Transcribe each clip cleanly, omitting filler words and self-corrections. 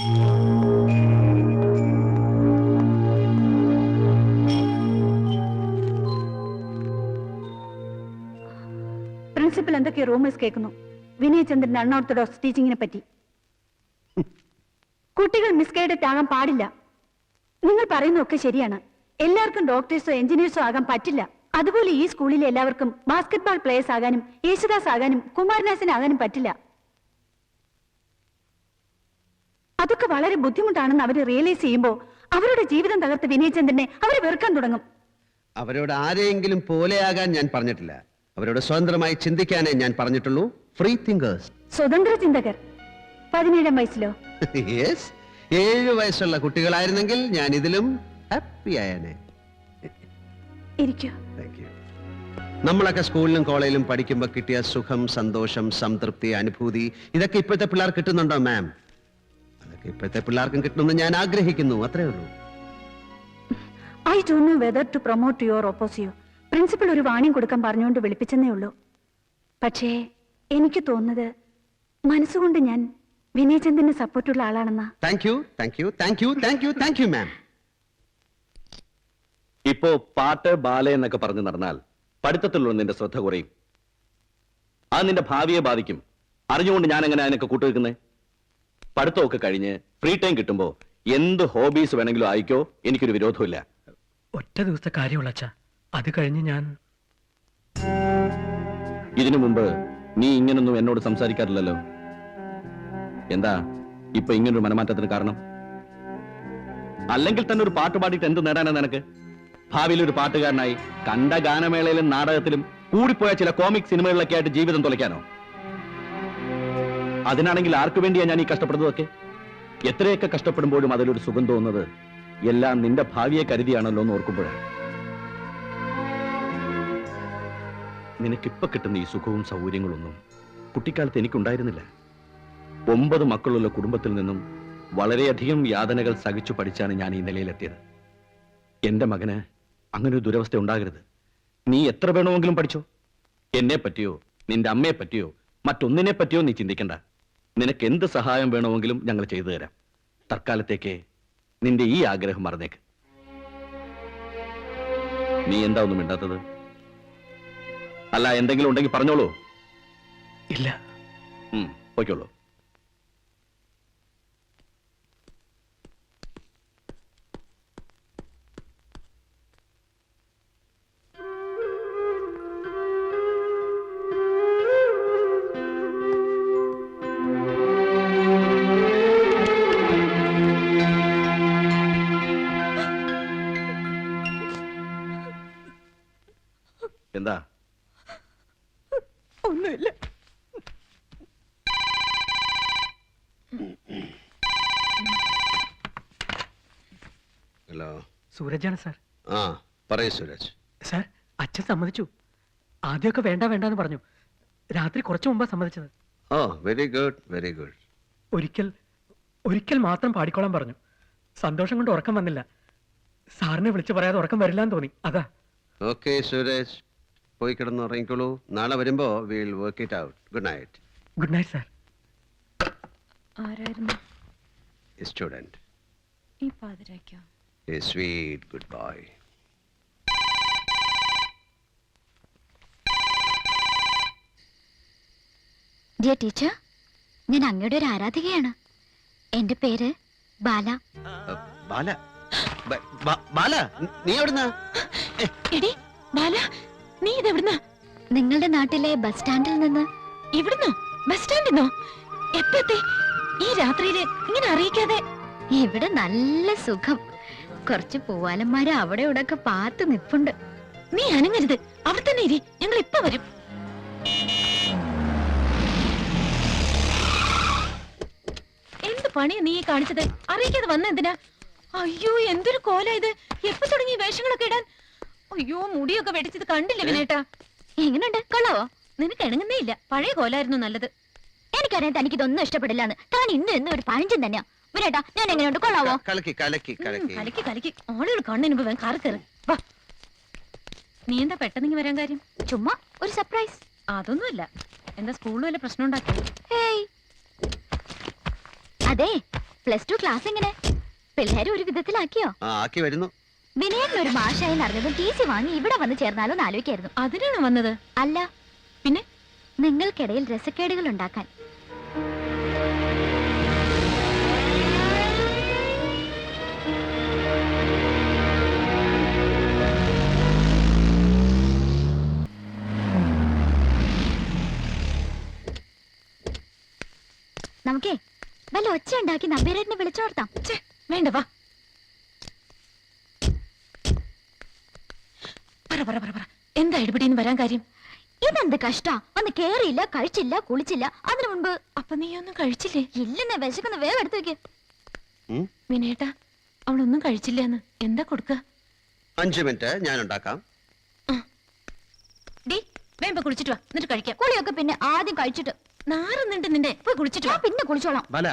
Principal എന്തൊക്കെ rumours കേൾക്കുന്നു വിനയചന്ദ്രന്റെ unorthodox ടീച്ചിങ്ങിനെ പറ്റി. കുട്ടികൾ മിസ്ഗൈഡഡ് ആകാൻ പാടില്ല. നിങ്ങൾ പറയുന്നതൊക്കെ ശരിയാണ്. എല്ലാവർക്കും ഡോക്ടേഴ്സോ എഞ്ചിനീയേഴ്സോ ആകാൻ പറ്റില്ല. അതുപോലെ ഈ സ്കൂളിലെ എല്ലാവർക്കും ബാസ്കറ്റ്ബോൾ പ്ലേയേഴ്സ് ആകാനും യേശുദാസ് ആകാനും കുമാരനാശനാകാനും പറ്റില്ല. അതൊക്കെ വളരെ ബുദ്ധിമുട്ടാണെന്ന് അവർ റിയലൈസ് ചെയ്യുമ്പോൾ അവരുടെ ജീവിതം തകർത്ത് വിനയചന്ദ്രനെ അവർ വെറുക്കാൻ തുടങ്ങും. അവരോട് ആരെയെങ്കിലും പോലെയാകാൻ ഞാൻ പറഞ്ഞിട്ടില്ല. അവരോട് സ്വതന്ത്രമായി ചിന്തിക്കാനേ ഞാൻ പറഞ്ഞിട്ടുള്ളൂ. ഫ്രീ തിങ്കേഴ്സ്, സ്വതന്ത്ര ചിന്തകർ. 17 വയസ്സിലോ? യെസ്, 7 വയസ്സുള്ള കുട്ടികളായിരുന്നെങ്കിൽ ഞാൻ ഇതിലും ഹാപ്പി ആയേനെ. നമ്മളൊക്കെ സ്കൂളിലും കോളേജിലും പഠിക്കുമ്പോൾ കിട്ടിയ സുഖം, സന്തോഷം, സംതൃപ്തി, അനുഭൂതി ഇതൊക്കെ ഇപ്പോഴത്തെ പിള്ളേർ കിട്ടുന്നുണ്ടോ മാം? അതൊക്കെ ഇപ്പോഴത്തെ പിള്ളേർക്കും കിട്ടണമെന്ന് ഞാൻ ആഗ്രഹിക്കുന്നു. അത്രേ ഉള്ളൂ. I don't know whether to promote your opposition. Principal ഒരു വാണിംഗ് കൊടുക്കാൻ പറഞ്ഞുകൊണ്ട് വിളിപ്പിച്ചെന്നേ ഉള്ളൂ. പക്ഷേ എനിക്ക് തോന്നുന്നത് മനസ്സുകൊണ്ട് ഞാൻ വിനയചന്ദ്രന് സപ്പോർട്ടുള്ള ആളാണെന്നാ. Thank you, thank you, thank you, thank you, thank you ma'am. ഇപ്പോ പാട്ട്, ബാല എന്നൊക്കെ പറഞ്ഞു നടന്നാൽ പഠിത്തത്തിലുള്ള നിന്റെ ശ്രദ്ധ കുറയും. അത് നിന്റെ ഭാവിയെ ബാധിക്കും. അറിഞ്ഞുകൊണ്ട് ഞാൻ എങ്ങനെ അതിനൊക്കെ കൂട്ടുവെക്കുന്നേ? പഠിത്തമൊക്കെ കഴിഞ്ഞ് ഫ്രീ ടൈം കിട്ടുമ്പോ എന്ത് ഹോബീസ് വേണമെങ്കിലും ആയിക്കോ, എനിക്കൊരു വിരോധമില്ല. ഒറ്റ ദിവസത്തെ കാര്യമുള്ള അച്ഛാ, അത് കഴിഞ്ഞ് ഞാൻ. ഇതിനു മുമ്പ് നീ ഇങ്ങനൊന്നും എന്നോട് സംസാരിക്കാറില്ലല്ലോ. എന്താ ഇപ്പൊ ഇങ്ങനൊരു മനമാറ്റത്തിന് കാരണം? അല്ലെങ്കിൽ തന്നെ ഒരു പാട്ട് പാടിയിട്ട് എന്ത് നേടാനാ നിനക്ക്? ഭാവിയിൽ ഒരു പാട്ടുകാരനായി കണ്ട ഗാനമേളയിലും നാടകത്തിലും കൂടിപ്പോയ ചില കോമിക് സിനിമകളിലൊക്കെ ആയിട്ട് ജീവിതം തുലയ്ക്കാനോ? അതിനാണെങ്കിൽ ആർക്കു വേണ്ടിയാ ഞാൻ ഈ കഷ്ടപ്പെടുന്നതൊക്കെ? എത്രയൊക്കെ കഷ്ടപ്പെടുമ്പോഴും അതിലൊരു സുഖം തോന്നുന്നത് എല്ലാം നിന്റെ ഭാവിയെ കരുതിയാണല്ലോ എന്ന് ഓർക്കുമ്പോഴാണ്. നിനക്കിപ്പൊ കിട്ടുന്ന ഈ സുഖവും സൗകര്യങ്ങളൊന്നും കുട്ടിക്കാലത്ത് എനിക്കുണ്ടായിരുന്നില്ല. 9 മക്കളുള്ള കുടുംബത്തിൽ നിന്നും വളരെയധികം യാതനകൾ സഹിച്ചു പഠിച്ചാണ് ഞാൻ ഈ നിലയിലെത്തിയത്. എന്റെ മകന് അങ്ങനെ ഒരു ദുരവസ്ഥ ഉണ്ടാകരുത്. നീ എത്ര വേണമെങ്കിലും പഠിച്ചോ. എന്നെ പറ്റിയോ നിന്റെ അമ്മയെ പറ്റിയോ മറ്റൊന്നിനെ പറ്റിയോ നീ ചിന്തിക്കണ്ട. നിനക്ക് എന്ത് സഹായം വേണമെങ്കിലും ഞങ്ങൾ ചെയ്തു തരാം. തൽക്കാലത്തേക്ക് നിന്റെ ഈ ആഗ്രഹം മറന്നേക്ക്. നീ എന്താ ഒന്നും മിണ്ടാത്തത്? അല്ല, എന്തെങ്കിലും ഉണ്ടെങ്കിൽ പറഞ്ഞോളൂ. ഇല്ല. പോയിക്കോളൂ. എന്താ? ഒന്നുമില്ല. ഹലോ, സൂരജാണ് സാർ. പറയൂ സൂരജ്. സാർ, അച്ഛൻ സമ്മതിച്ചു. ആദ്യമൊക്കെ വേണ്ട വേണ്ടെന്ന് പറഞ്ഞു. രാത്രി കുറച്ചു മുമ്പാ സമ്മതിച്ചത്. Very good, very good. ഒരിക്കൽ മാത്രം പാടിക്കോളാൻ പറഞ്ഞു. സന്തോഷം കൊണ്ട് ഉറക്കം വന്നില്ല. സാറിനെ വിളിച്ചു പറയാതെ ഉറക്കം വരില്ലാന്ന് തോന്നി. അതാ. ഓക്കെ സൂരജ്, പോയി കിടന്ന് ഉറങ്ങിക്കോളൂ. നാളെ വരുമ്പോ will work it out. Good night. Good night sir. ആരായിരുന്നു? സ്റ്റുഡന്റ്. ഈ പാതിരാക്കോ? A sweet goodbye. Dear teacher, ഞാൻ അങ്ങയുടെ ഒരു ആരാധികയാണ്. എന്റെ പേര് ബാല. ബാല? ബാല, നീ എവിടുന്നാ? എടി ബാല, നീ ഇതെവിടുന്നാ? നിങ്ങളുടെ നാട്ടിലെ ബസ് സ്റ്റാൻഡിൽ നിന്ന്. ഇവിടുന്നോ? ബസ് സ്റ്റാൻഡിന്നോ? എപ്പത്തെ ഈ രാത്രിയില് ഇങ്ങനെ അറിയിക്കാതെ? ഇവിടെ നല്ല സുഖം. കുറച്ച് പൂവാലന്മാര് അവിടെ ഇവിടെ ഒക്കെ പാത്ത് നിപ്പുണ്ട്. നീ അനങ്ങരുത്, അവിടെ തന്നെ ഇരി. ഞങ്ങൾ ഇപ്പൊ വരും. എന്ത് പണിയാ നീ കാണിച്ചത്? അറിയിക്കാതെ വന്ന എന്തിനാ? അയ്യോ, എന്തൊരു കോല ഇത്! എപ്പോ തുടങ്ങി വേഷങ്ങളൊക്കെ ഇടാൻ? അയ്യോ, മുടിയൊക്കെ വെടിച്ചത് കണ്ടില്ല വിനേട്ടാ. എങ്ങനെയുണ്ട്? കൊള്ളാവോ? നിനക്ക് ഇണങ്ങുന്നേ ഇല്ല. പഴയ കോലായിരുന്നു നല്ലത്. എനിക്കറിയാം തനിക്കിതൊന്നും ഇഷ്ടപ്പെടില്ലാന്ന്. താൻ ഇന്ന് ഒരു പഴഞ്ചൻ തന്നെയാ വിനേട്ടാ. ഞാൻ എങ്ങനെയുണ്ട്? കൊള്ളാവോ? കലക്കി കലക്കി കലക്കി കലക്കി കലക്കി. ആളുകൾ കണ്ണിന് വേഗം കാറി കയറി വാ. നീ എന്താ പെട്ടെന്ന് വരാൻ കാര്യം? ചുമ്മാ ഒരു സർപ്രൈസ്. അതൊന്നുമില്ല. എന്താ സ്കൂളിൽ വല്ല പ്രശ്നം ഉണ്ടാക്കി? അതെ, +2 ക്ലാസ് എങ്ങനെ? പിള്ളേരെ ഒരു വിധത്തിലാക്കിയോ? ആ ആക്കി വരുന്നു. വിനയനൊരു മാഷായി നടന്നതും ടി സി വാങ്ങി ഇവിടെ വന്ന് ചേർന്നാലോ എന്ന് ആലോചിക്കായിരുന്നു. അതിനാണ് വന്നത്? അല്ല, പിന്നെ നിങ്ങൾക്കിടയിൽ രസക്കേടുകൾ ഉണ്ടാക്കാൻ. നമുക്കേ വല്ല ഒച്ച ഉണ്ടാക്കി നമ്പേരേട്ടിനെ വിളിച്ചോർത്താം. വേണ്ട, വാ. പറ എന്താ ഇടപെടിന്ന് വരാൻ കാര്യം? ഇതെന്ത് കഷ്ടാ, വന്ന് കേറിയില്ല, കഴിച്ചില്ല, കുളിച്ചില്ല. അതിനു മുൻപ് അപ്പൊ നീ ഒന്നും കഴിച്ചില്ലേ? ഇല്ലെന്നെ, വിശക്കുന്ന വേഗം എടുത്തു വെക്ക്. വിനേട്ടാ, അവളൊന്നും കഴിച്ചില്ലെന്ന്. എന്താ കൊടുക്ക? 5 മിനിറ്റ് ഞാൻ ഉണ്ടാക്കാം. ഡി വേമ്പ കുളിച്ചിട്ട് വാ, എന്നിട്ട് കഴിക്കാം. കുളിയൊക്കെ പിന്നെ ആദ്യം കഴിച്ചിട്ട്. നാറുന്നുണ്ട് നിന്റെ, പോയി കുളിച്ചിട്ട് വാ. പിന്നെ കുളിച്ചോളാം. ബാല,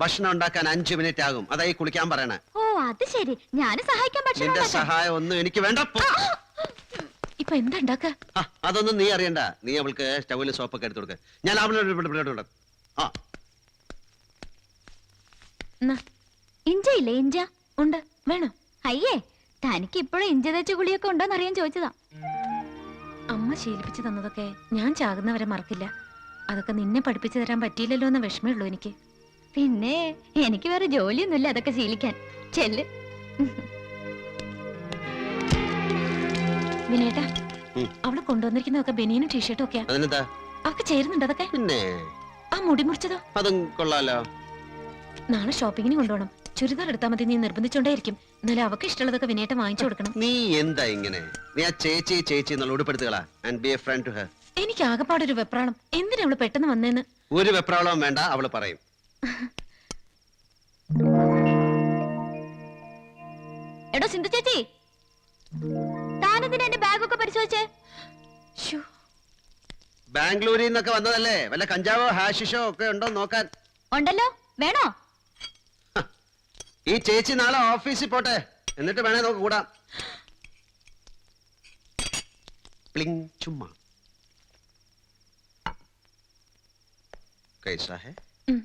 ഭക്ഷണം ഉണ്ടാക്കാൻ 5 മിനിറ്റ് ആകും. അതായി കുളിക്കാൻ പറയണേ. ഓ അത് ശരി, ഞാനും സഹായിക്കാൻ. ഭക്ഷണം നിന്റെ ഉണ്ടാക്കാൻ. സഹായം ഒന്നും എനിക്ക് വേണ്ട. പോ. ഇപ്പൊ എന്താ ഉണ്ടാക്ക? ആ, അതൊന്നും നീ അറിയണ്ട. നീ അവൾക്ക് സ്റ്റൗവിൽ സോപ്പൊക്കെ എടുത്തു കൊടുക്ക. ഞാൻ അവളോട് ആ എന്നാ, ഇഞ്ച ഇല്ലേ? ഇഞ്ച ഉണ്ട്, വേണോ? അയ്യേ, തനിക്ക് ഇപ്പോഴും ഇഞ്ച തേച്ച കുളിയൊക്കെ ഉണ്ടോന്ന് അറിയാൻ ചോദിച്ചതാ. അമ്മ ശീലിപ്പിച്ചു തന്നതൊക്കെ ഞാൻ ചാകുന്നവരെ മറക്കില്ല. അതൊക്കെ നിന്നെ പഠിപ്പിച്ചു തരാൻ പറ്റിയില്ലല്ലോ എന്ന വിഷമേ ഉള്ളൂ എനിക്ക്. പിന്നെ എനിക്ക് വേറെ ജോലിയൊന്നുമില്ല അതൊക്കെ ശീലിക്കാൻ. ചെല്ല്. വിനേട്ടാ, ഉം. അവള് കൊണ്ടുവന്നിരിക്കുന്നതൊക്കെ ബനിയനും ടീഷർട്ടും ഒക്കെയാ. അതിനെന്താ? അവക്ക് ചേരുന്നുണ്ട് അതൊക്കെ. പിന്നെ ആ മുടി മുറിച്ചതോ? അതും കൊള്ളാലോ. നാളെ ഷോപ്പിങ്ങിന് കൊണ്ടുപോകണം. ചുരിദാർ എടുത്താൽ മതി. നീ നിർബന്ധിച്ചോണ്ടേയിരിക്കും. എന്നാലും അവക്ക് ഇഷ്ടമുള്ളതൊക്കെ വിനേട്ട വാങ്ങിച്ചു കൊടുക്കണം. നീ എന്താ ഇങ്ങനെ? നീ ആ ചേച്ചി എന്നുള്ള ഉടുപ്പെടുത്തുകളാ. And be a friend to her. എനിക്ക് ആകെപ്പാടൊരു വെപ്രാളം. എന്തിനാ അവള് പെട്ടെന്ന് വന്നേന്ന്? ഒരു വെപ്രാളവും വേണ്ട, അവള് പറയും. എടോ സിന്ധു ചേച്ചി, താനെന്തിനാ എന്റെ ബാഗൊക്കെ പരിശോധിച്ചേ? ശ്ശോ, ബാംഗ്ലൂരിൽ നിന്നൊക്കെ വന്നതല്ലേ. വല്ല കഞ്ചാവോ ഹാഷിഷോ ഒക്കെ ഉണ്ടോ നോക്കാൻ. ഉണ്ടല്ലോ, വേണോ? ഈ ചേച്ചി നാളെ ഓഫീസിൽ പോട്ടെ, എന്നിട്ട് വേണേ നോക്ക് കൂടാം. പ്ലിങ് ചുമ്മാ. കൈസാ ഹേ? ഉം.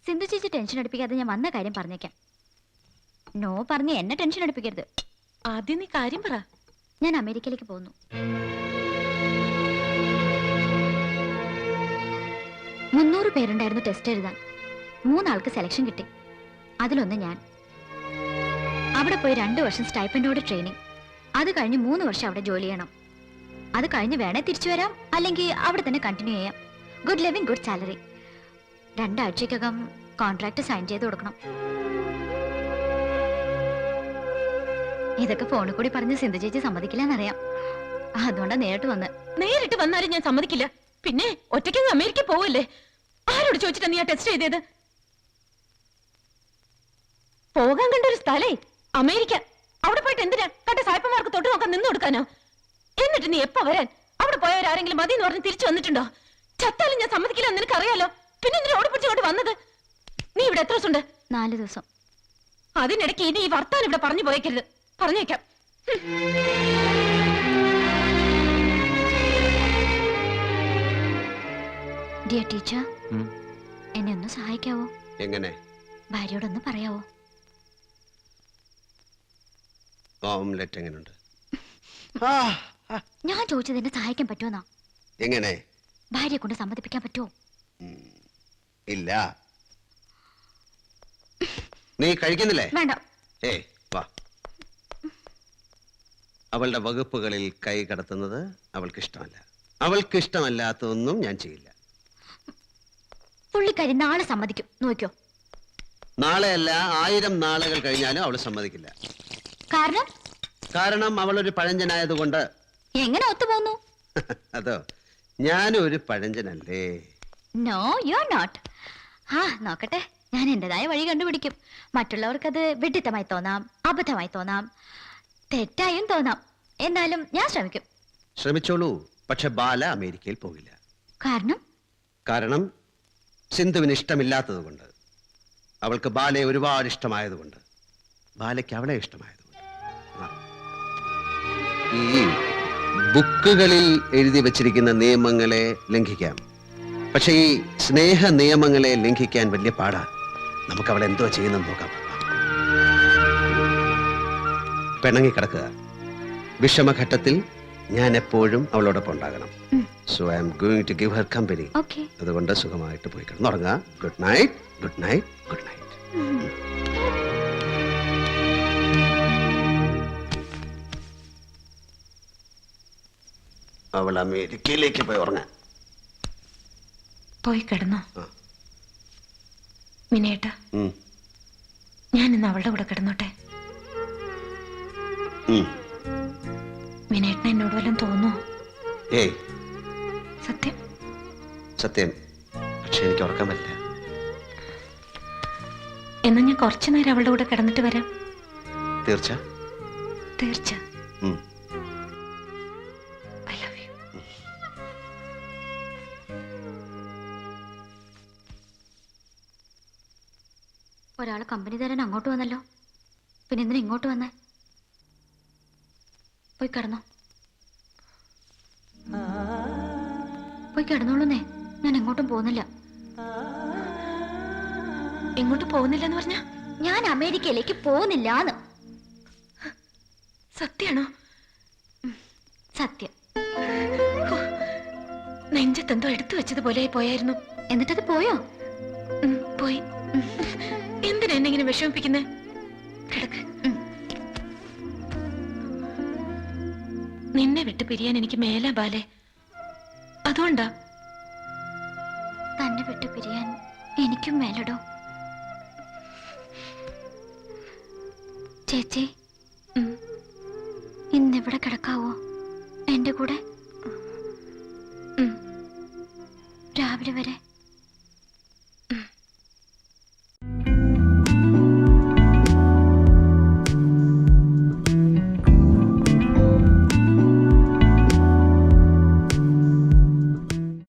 സിന്ധു ചേച്ചി ടെൻഷൻ അടുപ്പിക്കാതെ ഞാൻ വന്ന കാര്യം പറഞ്ഞേക്കാം. നോ പറഞ്ഞ് എന്നെ ടെൻഷൻ അടുപ്പിക്കരുത്. ആദ്യം നീ കാര്യം പറ. ഞാൻ അമേരിക്കയിലേക്ക് പോകുന്നു. മുന്നൂറ് പേരുണ്ടായിരുന്നു ടെസ്റ്റ് എഴുതാൻ. 3 ആൾക്ക് സെലക്ഷൻ കിട്ടി. അതിലൊന്ന് ഞാൻ. അവിടെ പോയി 2 വർഷം സ്റ്റൈപ്പൻഡോട് ട്രെയിനിങ്. അത് കഴിഞ്ഞ് 3 വർഷം അവിടെ ജോലി ചെയ്യണം. അത് കഴിഞ്ഞ് വേണേ തിരിച്ചു വരാം, അല്ലെങ്കിൽ അവിടെ തന്നെ കണ്ടിന്യൂ ചെയ്യാം. Good living, good salary. 2 ആഴ്ചക്കകം കോൺട്രാക്ട് സൈൻ ചെയ്ത് കൊടുക്കണം. ഇതൊക്കെ ഫോണിൽ കൂടി പറഞ്ഞ് സിന്ധു ചേച്ചി സമ്മതിക്കില്ലെന്നറിയാം. അതുകൊണ്ടാ നേരിട്ട് വന്ന്. നേരിട്ട് വന്നാലും ഞാൻ സമ്മതിക്കില്ല. പിന്നെ ഒറ്റയ്ക്ക് അമേരിക്ക പോവല്ലേ? ആരോട് ചോദിച്ചിട്ടാ നീ ആ ടെസ്റ്റ് ചെയ്തത്? പോകാൻ കണ്ട ഒരു സ്ഥലേ അമേരിക്ക. അവിടെ പോയിട്ട് എന്തിനാ? കണ്ട സായിപ്പന്മാർക്ക് തൊട്ട് നോക്കാൻ നിന്ന് കൊടുക്കാനോ? എന്നിട്ട് നീ എപ്പോ വരാൻ? അവിടെ പോയവരാരെങ്കിലും മതി എന്ന് പറഞ്ഞ് തിരിച്ചു വന്നിട്ടുണ്ടോ? ചത്താലും ഞാൻ സമ്മതിക്കില്ല എന്ന് നിനക്കറിയാലോ. പിന്നെ എന്തിനാ ഓടിപ്പിടിച്ചോട്ട് വന്നത്? നീ ഇവിടെ എത്ര ദിവസം ഉണ്ട്? 4 ദിവസം. അതിനിടയ്ക്ക് ഇനി ഈ വർത്താനം ഇവിടെ പറഞ്ഞു പോയേക്കരുത്. പറഞ്ഞേക്കാം. ഡിയർ ടീച്ചർ, എന്നെ ഒന്ന് സഹായിക്കാവോ? എങ്ങനെ? ഭാര്യയോടൊന്ന് പറയാവോ? ഓംലെറ്റ് എങ്ങനെയുണ്ട്? ഞാൻ ചോദിച്ചത് എന്നെ സഹായിക്കാൻ പറ്റുമെന്നാ. എങ്ങനെ? ഭാര്യയെ കൊണ്ട് സമ്മതിപ്പിക്കാൻ പറ്റുമോ? ഇല്ല. നീ കഴിക്കുന്നില്ലേ? വേണ്ട. ഏയ് വാ. അവളുടെ വകുപ്പുകളിൽ കൈ കടത്തുന്നത് അവൾക്ക് ഇഷ്ടമല്ല. അവൾക്ക് ഇഷ്ടമല്ലാത്തതൊന്നും ഞാൻ ചെയ്യില്ല. പുള്ളിക്കാരി നാളെ സമ്മതിക്കും, നോക്കിയോ. നാളെയല്ല, 1000 നാളുകൾ കഴിഞ്ഞാലും അവൾ സമ്മതിക്കില്ല. കാരണം? കാരണം അവളൊരു പഴഞ്ചനായതുകൊണ്ട്. എങ്ങനെ ഒത്തുപോന്നു? അതോ, ഞാനും ഒരു പഴഞ്ചനല്ലേ. No, you are not. നോക്കട്ടെ, ഞാൻ എന്റേതായ വഴി കണ്ടുപിടിക്കും. മറ്റുള്ളവർക്കത് വിഡ്ഢിത്തമായി തോന്നാം, അബദ്ധമായി തോന്നാം, തെറ്റായും തോന്നാം. എന്നാലും ഞാൻ ശ്രമിക്കും. ശ്രമിച്ചോളൂ. പക്ഷെ ബാല അമേരിക്കയിൽ പോകില്ല. കാരണം? കാരണം സിന്ധുവിന് ഇഷ്ടമില്ലാത്തതുകൊണ്ട്. അവൾക്ക് ബാലയെ ഒരുപാട് ഇഷ്ടമായതുകൊണ്ട്. ബാലയ്ക്ക് അവളെ ഇഷ്ടമായതുകൊണ്ട്. ഈ ബുക്കുകളിൽ എഴുതി വച്ചിരിക്കുന്ന നിയമങ്ങളെ ലംഘിക്കാം, പക്ഷെ ഈ സ്നേഹ നിയമങ്ങളെ ലംഘിക്കാൻ വലിയ പാടാ. നമുക്ക് അവൾ എന്തോ ചെയ്യുന്നെന്ന് നോക്കാം. പിണങ്ങി കിടക്കുക. വിഷമഘട്ടത്തിൽ ഞാൻ എപ്പോഴും അവളോടൊപ്പം ഉണ്ടാകണം. So I am going to give her company. Okay. അതുകൊണ്ട് സുഖമായിട്ട് പോയി കിടന്നുറങ്ങുക. Good night, good night, good night. അവൾ അമേരിക്കയിലേക്ക് പോയി ഉറങ്ങാൻ. പോയി കിടന്നോ? ആ. മിനേട്ട, ഉം. ഞാൻ ഇന്ന് അവളുടെ കൂടെ കിടന്നോട്ടെ? ഉം. മിനേട്ടന് എന്നോട് വല്ലതും തോന്നുമോ? ഏയ്, സത്യം. സത്യം. പക്ഷെ എനിക്ക് ഉറക്കാൻ പറ്റില്ല. എന്നാ ഞാൻ കുറച്ചു നേരം അവളുടെ കൂടെ കിടന്നിട്ട് വരാം. തീർച്ച? തീർച്ച. ഉം. I love you. ഒരാള് കമ്പനി തരാൻ അങ്ങോട്ട് വന്നല്ലോ. പിന്നെ എന്തിനാ ഇങ്ങോട്ട് വന്നേ? പോയി കിടന്നോ. പോയി കിടന്നോളൂന്നേ. ഞാൻ എങ്ങോട്ടും പോകുന്നില്ല. എങ്ങോട്ട് പോകുന്നില്ലെന്ന് പറഞ്ഞ? ഞാൻ അമേരിക്കയിലേക്ക് പോകുന്നില്ലാന്ന്. സത്യാണോ? സത്യം. നെഞ്ചത്തെന്തോ എടുത്തു വെച്ചതുപോലെ പോയായിരുന്നു. എന്നിട്ടത് പോയോ? പോയി. എന്തിനാ എന്നെ ഇങ്ങനെ വിഷമിപ്പിക്കുന്നേ? കിടക്ക്. നിന്നെ വിട്ട് പിരിയാൻ എനിക്ക് മേലാ ബാലെ. അതുകൊണ്ടാ. തന്നെ വിട്ട് പിരിയാൻ എനിക്കും മേലടോ. ചേച്ചി, ഇന്നിവിടെ കിടക്കാവോ എന്റെ കൂടെ? രാവിലെ വരെ.